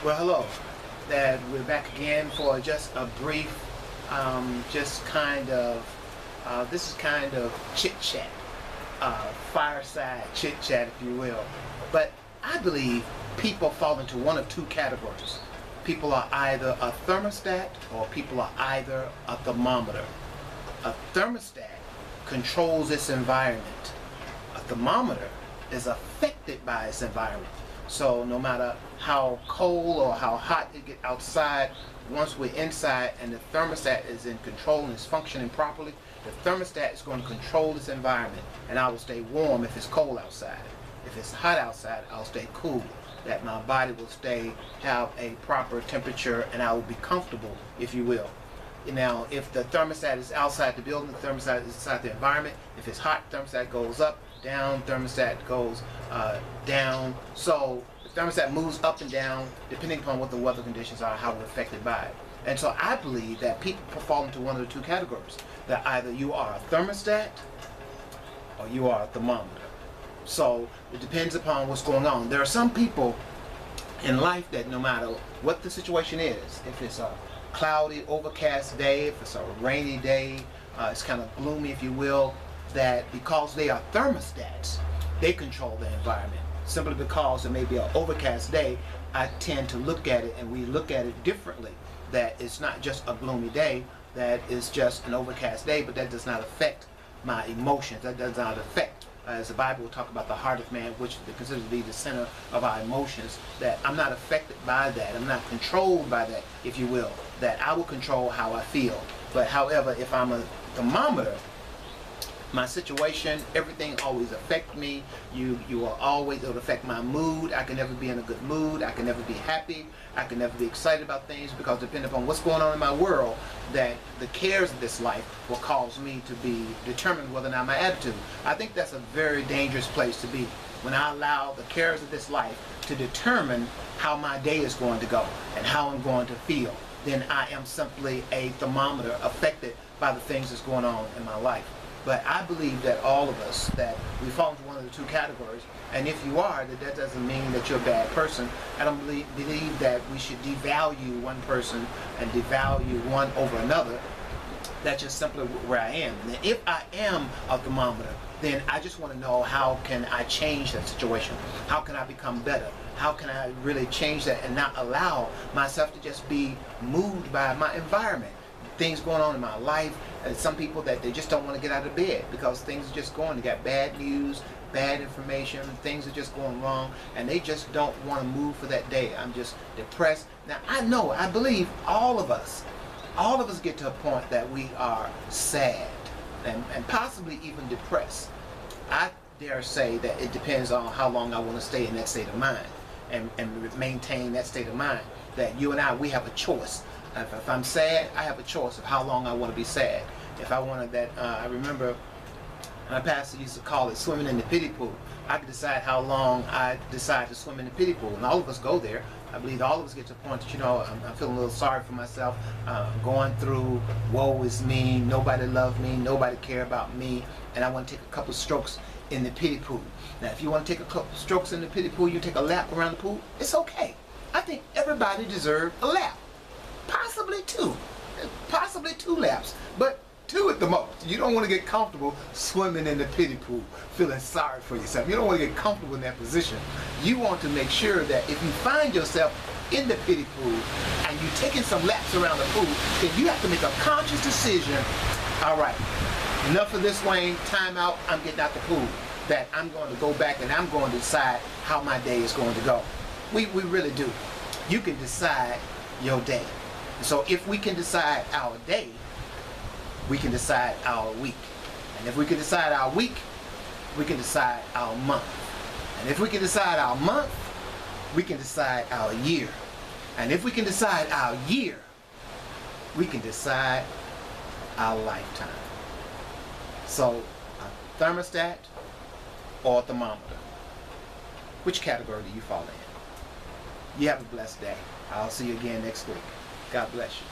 Well, hello. That we're back again for just a brief, this is kind of chit chat, fireside chit chat, if you will. But I believe people fall into one of two categories. People are either a thermostat or people are either a thermometer. A thermostat controls its environment. A thermometer is affected by its environment. So no matter how cold or how hot it gets outside, once we're inside and the thermostat is in control and is functioning properly, the thermostat is going to control this environment, and I will stay warm if it's cold outside. If it's hot outside, I'll stay cool. That my body will have a proper temperature, and I will be comfortable, if you will. Now, if the thermostat is outside the building, the thermostat is inside the environment. If it's hot, thermostat goes up, down, thermostat goes down. So the thermostat moves up and down depending upon what the weather conditions are, how we're affected by it. And so I believe that people fall into one of the two categories. That either you are a thermostat or you are a thermometer. So it depends upon what's going on. There are some people in life that no matter what the situation is, if it's a cloudy, overcast day, if it's a rainy day, it's kind of gloomy, if you will, that because they are thermostats, they control the environment. Simply because it may be an overcast day, I tend to look at it, and we look at it differently. That it's not just a gloomy day, that is just an overcast day, but that does not affect my emotions. That does not affect, as the Bible will talk about the heart of man, which is considered to be the center of our emotions, that I'm not affected by that. I'm not controlled by that, if you will. That I will control how I feel. But however, if I'm a thermometer, my situation, everything always affects me. You are always, it'll affect my mood. I can never be in a good mood. I can never be happy. I can never be excited about things, because depending upon what's going on in my world, that the cares of this life will cause me to be determined whether or not my attitude. I think that's a very dangerous place to be, when I allow the cares of this life to determine how my day is going to go and how I'm going to feel. Then I am simply a thermometer affected by the things that's going on in my life. But I believe that all of us, that we fall into one of the two categories. And if you are, that doesn't mean that you're a bad person. I don't believe that we should devalue one person and devalue one over another. That's just simply where I am. And if I am a thermometer, then I just want to know, how can I change that situation? How can I become better? How can I really change that and not allow myself to just be moved by my environment? Things going on in my life, and some people that they just don't want to get out of bed because things are just going. They got bad news, bad information, things are just going wrong, and they just don't want to move for that day. I'm just depressed. Now I believe all of us get to a point that we are sad and possibly even depressed. I dare say that it depends on how long I want to stay in that state of mind and maintain that state of mind. That you and we have a choice. If I'm sad, I have a choice of how long I want to be sad. If I wanted that, I remember my pastor used to call it swimming in the pity pool. I could decide how long I decide to swim in the pity pool, and all of us go there. I believe all of us get to a point that, I'm feeling a little sorry for myself, going through, woe is me, nobody loved me, nobody cared about me, and I want to take a couple strokes in the pity pool. Now, if you want to take a couple strokes in the pity pool, you take a lap around the pool, it's okay. I think everybody deserves a lap. Possibly two laps, but two at the most. You don't want to get comfortable swimming in the pity pool, feeling sorry for yourself. You don't want to get comfortable in that position. You want to make sure that if you find yourself in the pity pool and you're taking some laps around the pool, then you have to make a conscious decision. All right, enough of this, Wayne. Time out. I'm getting out the pool. That I'm going to go back and I'm going to decide how my day is going to go. We really do. You can decide your day. So if we can decide our day, we can decide our week. And if we can decide our week, we can decide our month. And if we can decide our month, we can decide our year. And if we can decide our year, we can decide our lifetime. So a thermostat or a thermometer? Which category do you fall in? You have a blessed day. I'll see you again next week. God bless you.